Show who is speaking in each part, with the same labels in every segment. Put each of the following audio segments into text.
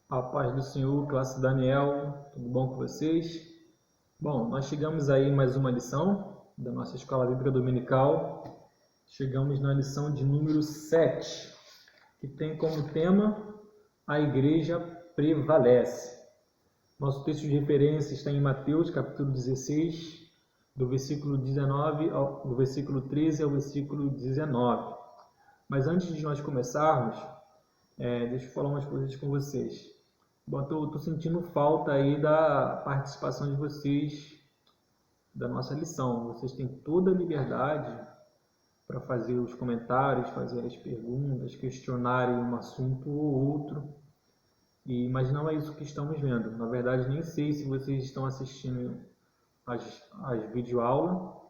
Speaker 1: A paz do Senhor, classe Daniel, tudo bom com vocês? Bom, nós chegamos aí mais uma lição da nossa Escola Bíblica Dominical. Chegamos na lição de número 7, que tem como tema a igreja prevalece. Nosso texto de referência está em Mateus, capítulo 16, do versículo 13 ao versículo 19. Mas antes de nós começarmos, deixa eu falar umas coisas com vocês. Bom, estou sentindo falta aí da participação de vocês da nossa lição. Vocês têm toda a liberdade para fazer os comentários, fazer as perguntas, questionarem um assunto ou outro. Mas não é isso que estamos vendo. Na verdade, nem sei se vocês estão assistindo as videoaulas.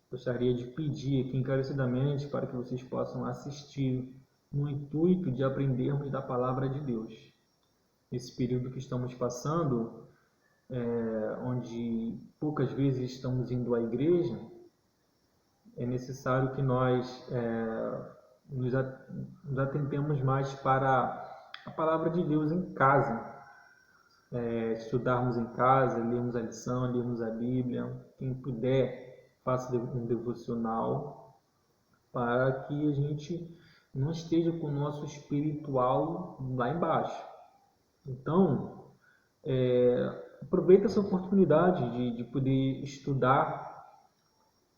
Speaker 1: Gostaria de pedir aqui encarecidamente para que vocês possam assistir no intuito de aprendermos da palavra de Deus. Esse período que estamos passando, onde poucas vezes estamos indo à igreja, é necessário que nós nos atentemos mais para a palavra de Deus em casa, estudarmos em casa, lermos a lição, lermos a Bíblia. Quem puder, faça um devocional para que a gente não esteja com o nosso espiritual lá embaixo. Então, aproveita essa oportunidade de poder estudar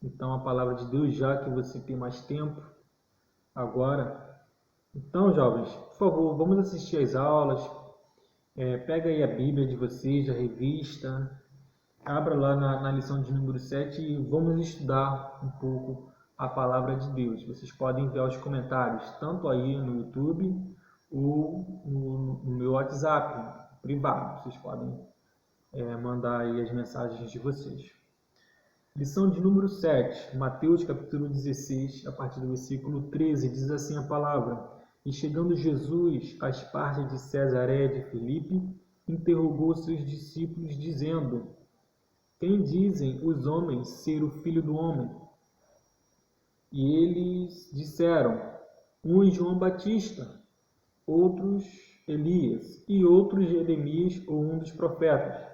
Speaker 1: então a palavra de Deus, já que você tem mais tempo agora. Então, jovens, por favor, vamos assistir às aulas. Pega aí a Bíblia de vocês, a revista, abra lá na lição de número 7 e vamos estudar um pouco a palavra de Deus. Vocês podem enviar os comentários tanto aí no YouTube ou no meu WhatsApp privado. Vocês podem mandar aí as mensagens de vocês. Lição de número 7, Mateus capítulo 16, a partir do versículo 13, diz assim a palavra: E chegando Jesus às partes de Cesareia de Filipe, interrogou seus discípulos, dizendo: Quem dizem os homens ser o Filho do Homem? E eles disseram: uns João Batista, outros Elias, e outros Jeremias ou um dos profetas.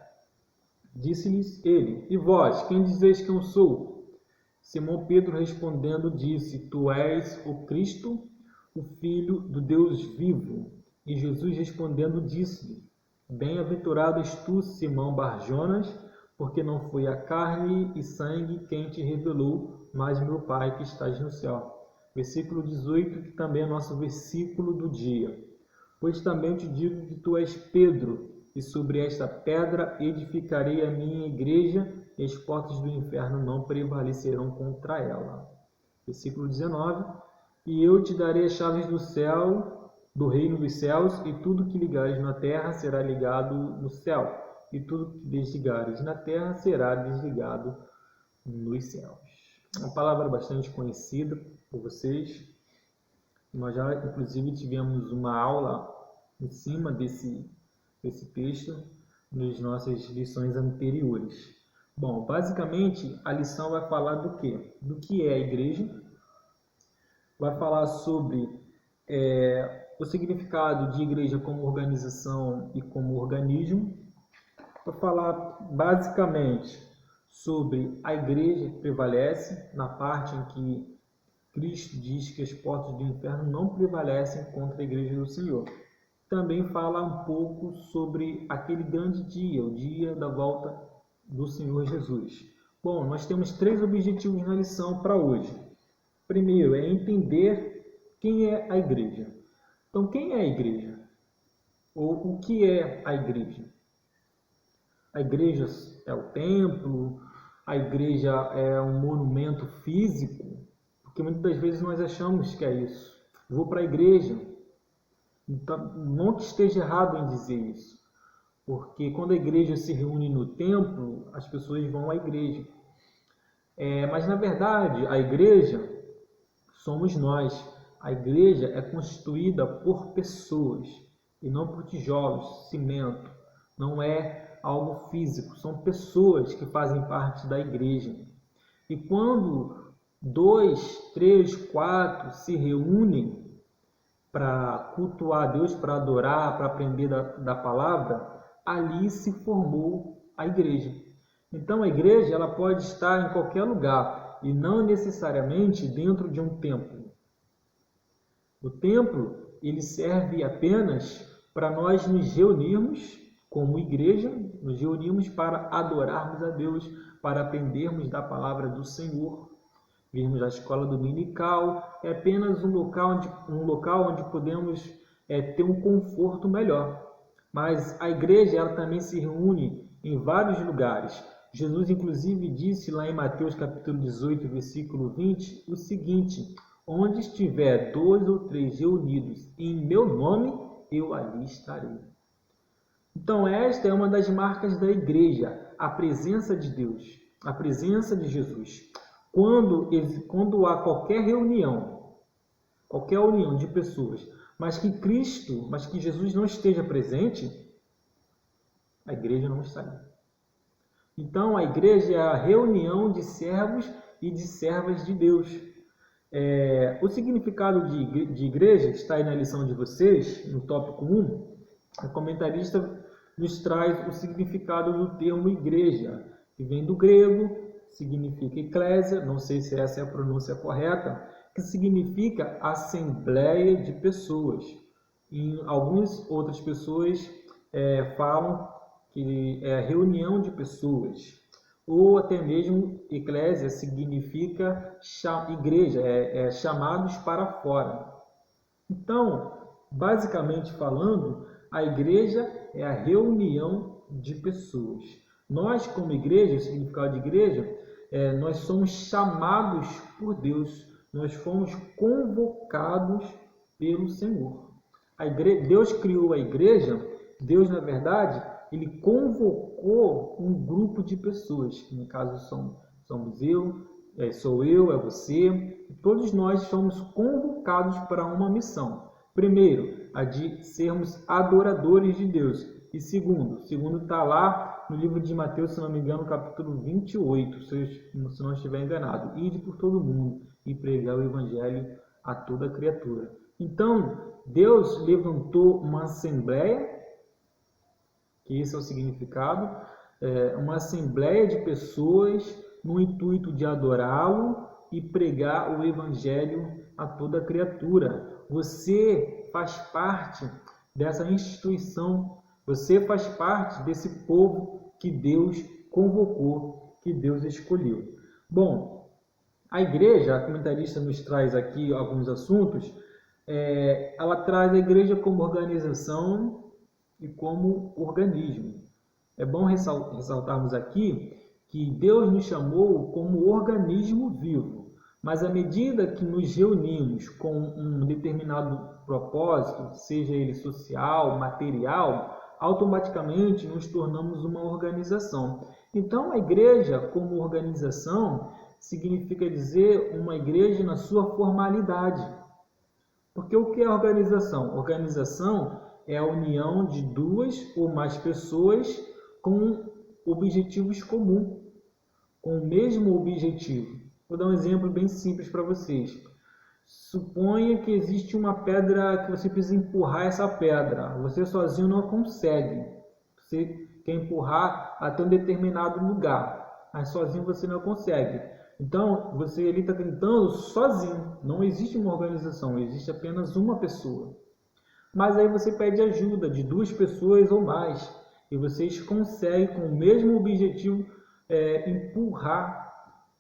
Speaker 1: Disse-lhes ele: E vós, quem dizeis que eu sou? Simão Pedro respondendo disse: Tu és o Cristo, o Filho do Deus vivo. E Jesus respondendo disse-lhe: Bem-aventurado és tu, Simão Bar-Jonas, porque não foi a carne e sangue quem te revelou, mas meu Pai que estás no céu. Versículo 18, que também é nosso versículo do dia. Pois também te digo que tu és Pedro, e sobre esta pedra edificarei a minha igreja, e as portas do inferno não prevalecerão contra ela. Versículo 19. E eu te darei as chaves do céu, do reino dos céus, e tudo que ligares na terra será ligado no céu, e tudo que desligares na terra será desligado nos céus. Uma palavra bastante conhecida por vocês. Nós já, inclusive, tivemos uma aula em cima desse texto nas nossas lições anteriores. Bom, basicamente, a lição vai falar do quê? Do que é a igreja, vai falar sobre o significado de igreja como organização e como organismo, vai falar basicamente sobre a igreja que prevalece, na parte em que Cristo diz que as portas do inferno não prevalecem contra a igreja do Senhor. Também fala um pouco sobre aquele grande dia, o dia da volta do Senhor Jesus. Bom, nós temos 3 objetivos na lição para hoje. Primeiro é entender quem é a igreja. Então, quem é a igreja? Ou o que é a igreja? A igreja é o templo? A igreja é um monumento físico? Porque muitas das vezes nós achamos que é isso. Vou para a igreja. Então, não que esteja errado em dizer isso, porque quando a igreja se reúne no templo, as pessoas vão à igreja. Mas, na verdade, a igreja somos nós. A igreja é constituída por pessoas, e não por tijolos, cimento. Não é algo físico, são pessoas que fazem parte da igreja. E quando 2, 3, 4 se reúnem, para cultuar a Deus, para adorar, para aprender da palavra, ali se formou a igreja. Então a igreja ela pode estar em qualquer lugar e não necessariamente dentro de um templo. O templo ele serve apenas para nós nos reunirmos como igreja, nos reunirmos para adorarmos a Deus, para aprendermos da palavra do Senhor, virmos a escola dominical. É apenas um local onde podemos ter um conforto melhor. Mas a igreja ela também se reúne em vários lugares. Jesus, inclusive, disse lá em Mateus capítulo 18, versículo 20, o seguinte: onde estiver 2 ou 3 reunidos em meu nome, eu ali estarei. Então, esta é uma das marcas da igreja, a presença de Deus, a presença de Jesus. Quando há qualquer reunião, qualquer união de pessoas, mas que Jesus não esteja presente, a igreja não está ali. Então, a igreja é a reunião de servos e de servas de Deus. O significado de igreja, que está aí na lição de vocês, no tópico 1, a comentarista nos traz o significado do termo igreja, que vem do grego, significa eclésia, não sei se essa é a pronúncia correta, que significa assembleia de pessoas. E algumas outras pessoas falam que é reunião de pessoas. Ou até mesmo eclésia significa igreja, chamados para fora. Então, basicamente falando, a igreja é a reunião de pessoas. Nós, como igreja, o significado de igreja, nós somos chamados por Deus, nós fomos convocados pelo Senhor. Deus criou a igreja, Deus, na verdade, ele convocou um grupo de pessoas, que no caso somos sou eu, é você, todos nós somos convocados para uma missão. Primeiro, a de sermos adoradores de Deus. E segundo está lá no livro de Mateus, se não me engano, capítulo 28, se não estiver enganado. Ide por todo mundo e pregar o evangelho a toda criatura. Então, Deus levantou uma assembleia, que esse é o significado, uma assembleia de pessoas no intuito de adorá-lo e pregar o evangelho a toda criatura. Você faz parte dessa instituição, você faz parte desse povo que Deus convocou, que Deus escolheu. Bom, a igreja, a comentarista nos traz aqui alguns assuntos, ela traz a igreja como organização e como organismo. É bom ressaltarmos aqui que Deus nos chamou como organismo vivo, mas à medida que nos reunimos com um determinado propósito, seja ele social, material, automaticamente nos tornamos uma organização. Então, a igreja como organização significa dizer uma igreja na sua formalidade. Porque o que é organização? Organização é a união de 2 ou mais pessoas com objetivos comuns, com o mesmo objetivo. Vou dar um exemplo bem simples para vocês. Suponha que existe uma pedra que você precisa empurrar essa pedra. Você sozinho não consegue. Você quer empurrar até um determinado lugar, mas sozinho você não consegue. Então, você ali está tentando sozinho. Não existe uma organização, existe apenas uma pessoa. Mas aí você pede ajuda de 2 pessoas ou mais. E vocês conseguem, com o mesmo objetivo, empurrar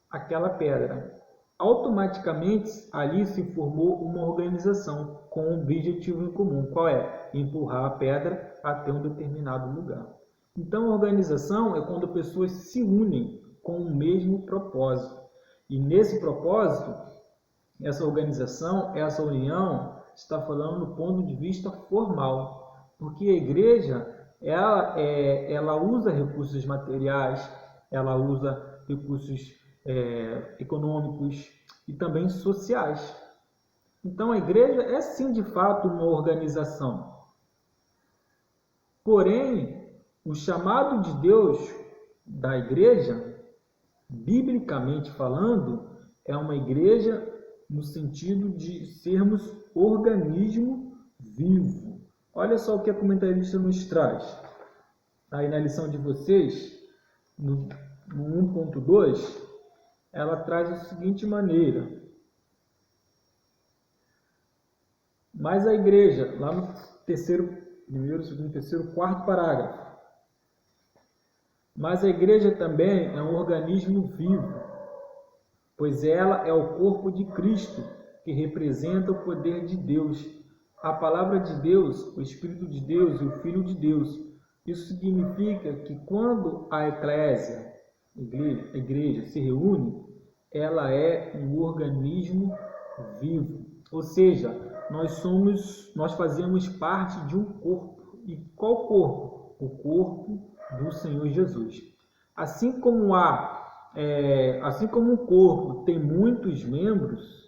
Speaker 1: aquela pedra. Automaticamente, ali se formou uma organização com um objetivo em comum. Qual é? Empurrar a pedra até um determinado lugar. Então, a organização é quando pessoas se unem com o mesmo propósito. E nesse propósito, essa organização, essa união, está falando do ponto de vista formal. Porque a igreja, ela usa recursos materiais, ela usa recursos econômicos e também sociais. Então, a igreja é sim, de fato, uma organização. Porém, o chamado de Deus da igreja, biblicamente falando, é uma igreja no sentido de sermos organismo vivo. Olha só o que a comentarista nos traz. Aí na lição de vocês, no 1.2, ela traz da seguinte maneira. Mas a igreja, lá no primeiro, segundo, terceiro, quarto parágrafo. Mas a igreja também é um organismo vivo, pois ela é o corpo de Cristo, que representa o poder de Deus, a palavra de Deus, o Espírito de Deus e o Filho de Deus. Isso significa que quando a eclésia, a igreja, se reúne, ela é um organismo vivo. Ou seja, nós fazemos parte de um corpo. E qual corpo? O corpo do Senhor Jesus. Assim como o corpo tem muitos membros,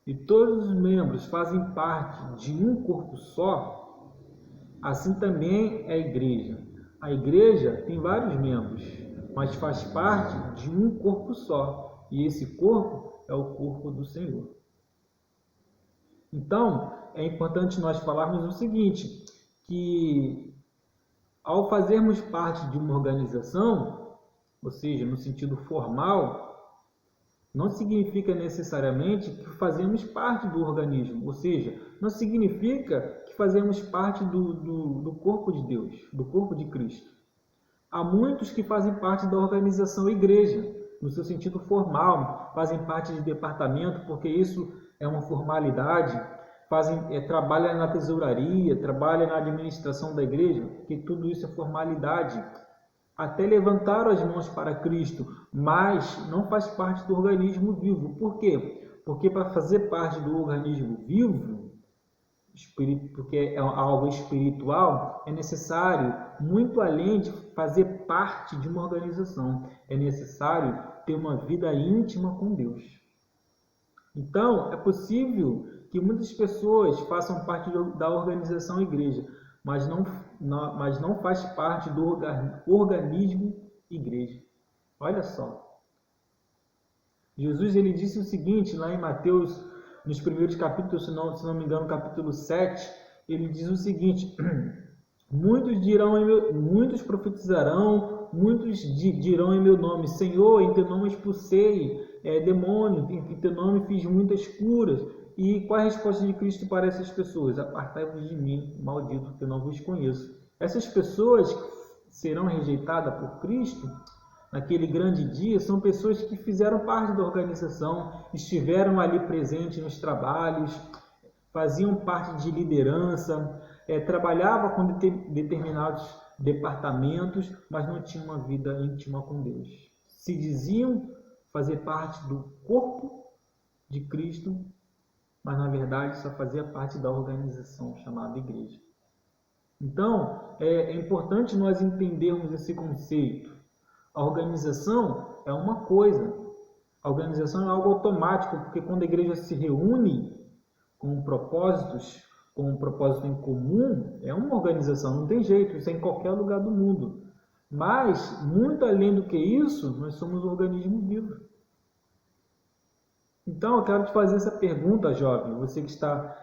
Speaker 1: e todos os membros fazem parte de um corpo só, assim também é a igreja. A igreja tem vários membros, mas faz parte de um corpo só. E esse corpo é o corpo do Senhor. Então, é importante nós falarmos o seguinte, que ao fazermos parte de uma organização, ou seja, no sentido formal, não significa necessariamente que fazemos parte do organismo, ou seja, não significa que fazemos parte do corpo de Deus, do corpo de Cristo. Há muitos que fazem parte da organização igreja, no seu sentido formal, fazem parte de departamento, porque isso é uma formalidade, trabalham na tesouraria, trabalham na administração da igreja, que tudo isso é formalidade. Até levantaram as mãos para Cristo, mas não faz parte do organismo vivo. Por quê? Porque para fazer parte do organismo vivo, porque é algo espiritual, é necessário, muito além de fazer parte de uma organização, é necessário ter uma vida íntima com Deus. Então, é possível que muitas pessoas façam parte da organização igreja, mas não faz parte do organismo igreja. Olha só. Jesus ele disse o seguinte, lá em Mateus, nos primeiros capítulos, se não me engano, capítulo 7, ele diz o seguinte, muitos profetizarão, muitos dirão em meu nome, Senhor, em teu nome expulsei demônio, em teu nome fiz muitas curas. E qual é a resposta de Cristo para essas pessoas? Apartai-vos de mim, maldito, que eu não vos conheço. Essas pessoas que serão rejeitadas por Cristo naquele grande dia são pessoas que fizeram parte da organização, estiveram ali presentes nos trabalhos, faziam parte de liderança, trabalhavam com determinados departamentos, mas não tinham uma vida íntima com Deus. Se diziam fazer parte do corpo de Cristo, mas na verdade só fazia parte da organização chamada igreja. Então, é importante nós entendermos esse conceito. A organização é uma coisa, a organização é algo automático, porque quando a igreja se reúne com propósitos, com um propósito em comum, é uma organização, não tem jeito, isso é em qualquer lugar do mundo. Mas, muito além do que isso, nós somos um organismo vivo. Então, eu quero te fazer essa pergunta, jovem, você que está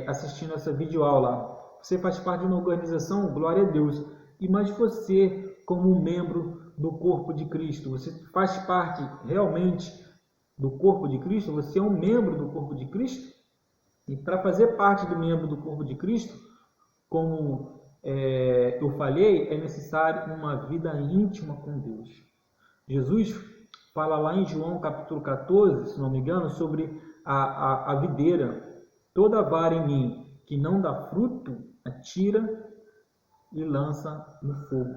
Speaker 1: assistindo essa videoaula. Você faz parte de uma organização, glória a Deus. Mas você, como membro do corpo de Cristo, você faz parte realmente do corpo de Cristo? Você é um membro do corpo de Cristo? E para fazer parte do membro do corpo de Cristo, como eu falei, é necessário uma vida íntima com Deus. Jesus fala lá em João capítulo 14, se não me engano, sobre a videira. Toda vara em mim que não dá fruto, atira e lança no fogo.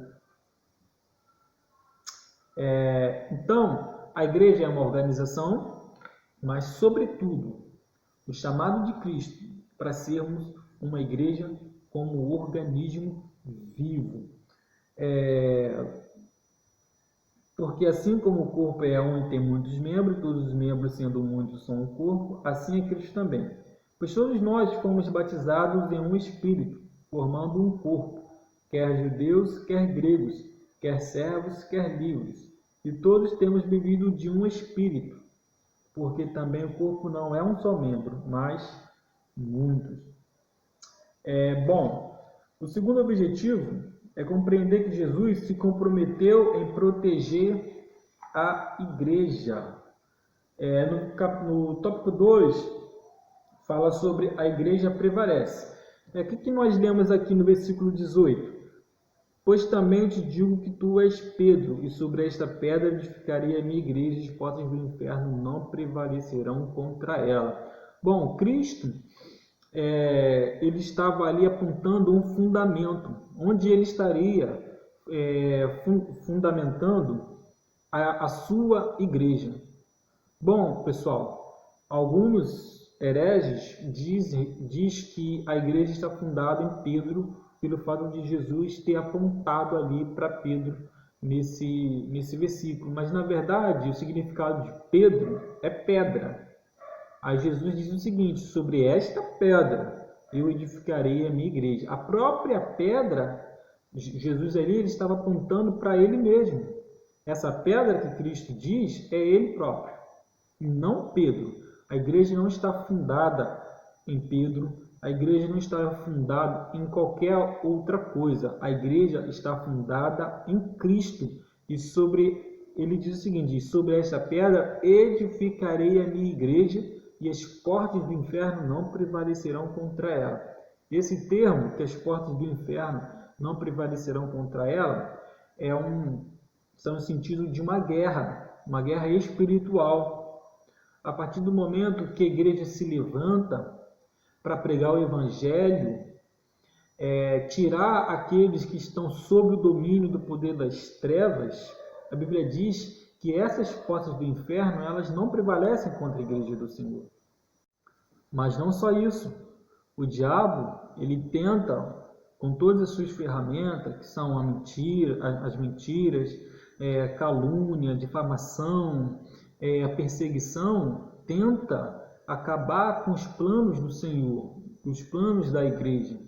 Speaker 1: Então, a igreja é uma organização, mas, sobretudo, o chamado de Cristo para sermos uma igreja como organismo vivo. Porque assim como o corpo é um e tem muitos membros, todos os membros sendo muitos são um corpo, assim é Cristo também. Pois todos nós fomos batizados em um Espírito, formando um corpo, quer judeus, quer gregos, quer servos, quer livres. E todos temos bebido de um Espírito, porque também o corpo não é um só membro, mas muitos. Bom, o segundo objetivo é compreender que Jesus se comprometeu em proteger a igreja. No tópico 2, fala sobre a igreja prevalece. O que nós lemos aqui no versículo 18? Pois também te digo que tu és Pedro, e sobre esta pedra edificarei a minha igreja, e as portas do inferno não prevalecerão contra ela. Bom, Cristo, ele estava ali apontando um fundamento, onde ele estaria fundamentando a sua igreja. Bom, pessoal, alguns hereges diz que a igreja está fundada em Pedro, pelo fato de Jesus ter apontado ali para Pedro nesse versículo. Mas, na verdade, o significado de Pedro é pedra. Aí Jesus diz o seguinte: sobre esta pedra eu edificarei a minha igreja. A própria pedra, Jesus ali ele estava apontando para ele mesmo. Essa pedra que Cristo diz é ele próprio, e não Pedro. A igreja não está fundada em Pedro, a igreja não está fundada em qualquer outra coisa. A igreja está fundada em Cristo. E ele diz o seguinte: sobre esta pedra edificarei a minha igreja, e as portas do inferno não prevalecerão contra ela. Esse termo, que as portas do inferno não prevalecerão contra ela, são no sentido de uma guerra espiritual. A partir do momento que a igreja se levanta para pregar o evangelho, tirar aqueles que estão sob o domínio do poder das trevas, a Bíblia diz que essas portas do inferno, elas não prevalecem contra a igreja do Senhor. Mas não só isso. O diabo, ele tenta, com todas as suas ferramentas, que são as mentiras, calúnia, difamação, a perseguição, tenta acabar com os planos do Senhor, os planos da igreja.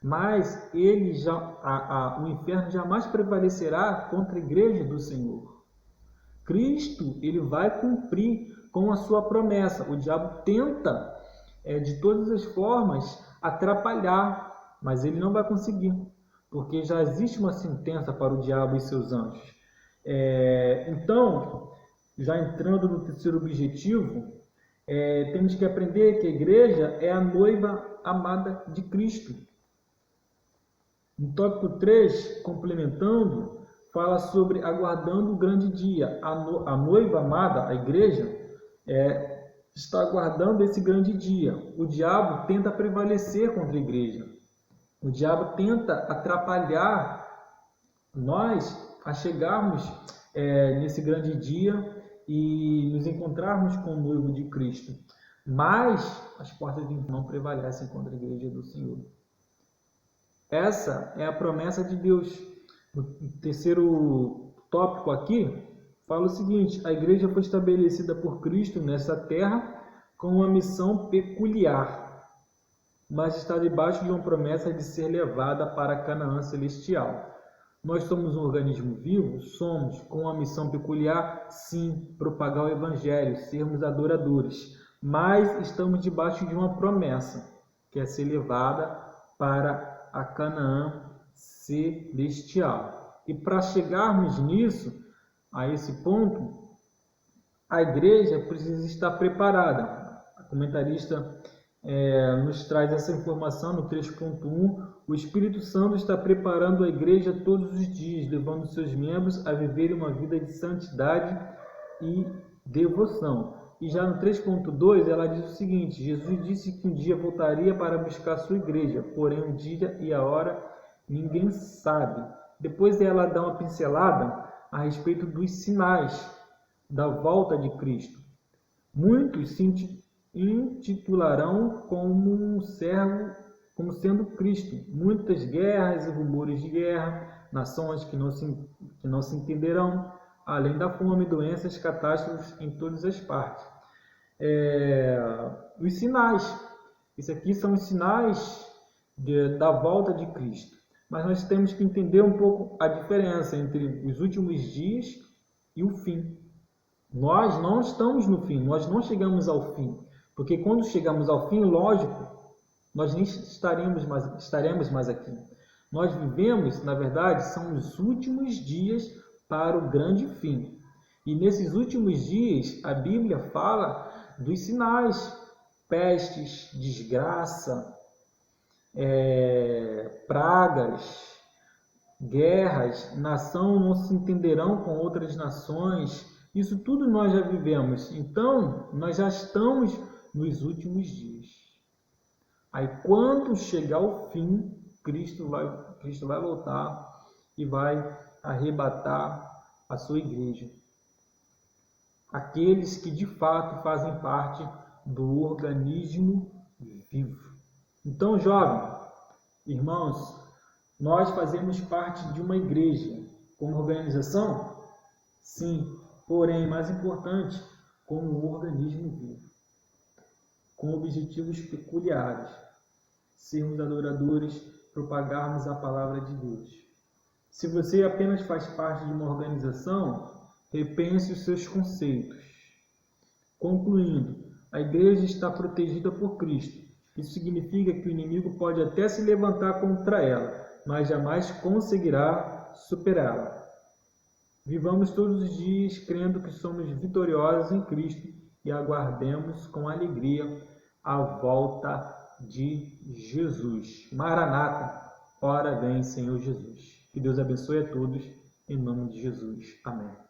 Speaker 1: Mas o inferno jamais prevalecerá contra a igreja do Senhor. Cristo, ele vai cumprir com a sua promessa. O diabo tenta, de todas as formas, atrapalhar, mas ele não vai conseguir, porque já existe uma sentença para o diabo e seus anjos. Então, já entrando no terceiro objetivo, temos que aprender que a igreja é a noiva amada de Cristo. No tópico 3, complementando, fala sobre aguardando o grande dia. A noiva amada, a igreja, está aguardando esse grande dia. O diabo tenta prevalecer contra a igreja. O diabo tenta atrapalhar nós a chegarmos nesse grande dia e nos encontrarmos com o noivo de Cristo. Mas as portas do inferno não prevalecem contra a igreja do Senhor. Essa é a promessa de Deus. No terceiro tópico aqui, fala o seguinte: a igreja foi estabelecida por Cristo nessa terra com uma missão peculiar, mas está debaixo de uma promessa de ser levada para Canaã celestial. Nós somos um organismo vivo? Somos, com uma missão peculiar, sim, propagar o evangelho, sermos adoradores, mas estamos debaixo de uma promessa, que é ser levada para a Canaã celestial. E para chegarmos a esse ponto, a igreja precisa estar preparada. A comentarista nos traz essa informação no 3.1. O Espírito Santo está preparando a igreja todos os dias, levando seus membros a viverem uma vida de santidade e devoção. E já no 3.2 ela diz o seguinte: Jesus disse que um dia voltaria para buscar sua igreja, porém o dia e a hora ninguém sabe. Depois ela dá uma pincelada a respeito dos sinais da volta de Cristo. Muitos se intitularão como sendo Cristo. Muitas guerras e rumores de guerra, nações que não se entenderão, além da fome, doenças, catástrofes em todas as partes. Os sinais. Isso aqui são os sinais da volta de Cristo. Mas nós temos que entender um pouco a diferença entre os últimos dias e o fim. Nós não estamos no fim, nós não chegamos ao fim. Porque quando chegamos ao fim, lógico, nós nem estaremos mais aqui. Nós vivemos, na verdade, são os últimos dias para o grande fim. E nesses últimos dias, a Bíblia fala dos sinais, pestes, desgraça, pragas, guerras, nação não se entenderão com outras nações. Isso tudo nós já vivemos. Então, nós já estamos nos últimos dias. Aí, quando chegar o fim, Cristo vai voltar e vai arrebatar a sua igreja. Aqueles que de fato fazem parte do organismo vivo. Então, jovem, irmãos, nós fazemos parte de uma igreja como organização? Sim, porém, mais importante, como um organismo vivo, com objetivos peculiares, sermos adoradores, propagarmos a palavra de Deus. Se você apenas faz parte de uma organização, repense os seus conceitos. Concluindo, a igreja está protegida por Cristo. Isso significa que o inimigo pode até se levantar contra ela, mas jamais conseguirá superá-la. Vivamos todos os dias crendo que somos vitoriosos em Cristo e aguardemos com alegria a volta de Jesus. Maranata, ora vem, Senhor Jesus. Que Deus abençoe a todos, em nome de Jesus. Amém.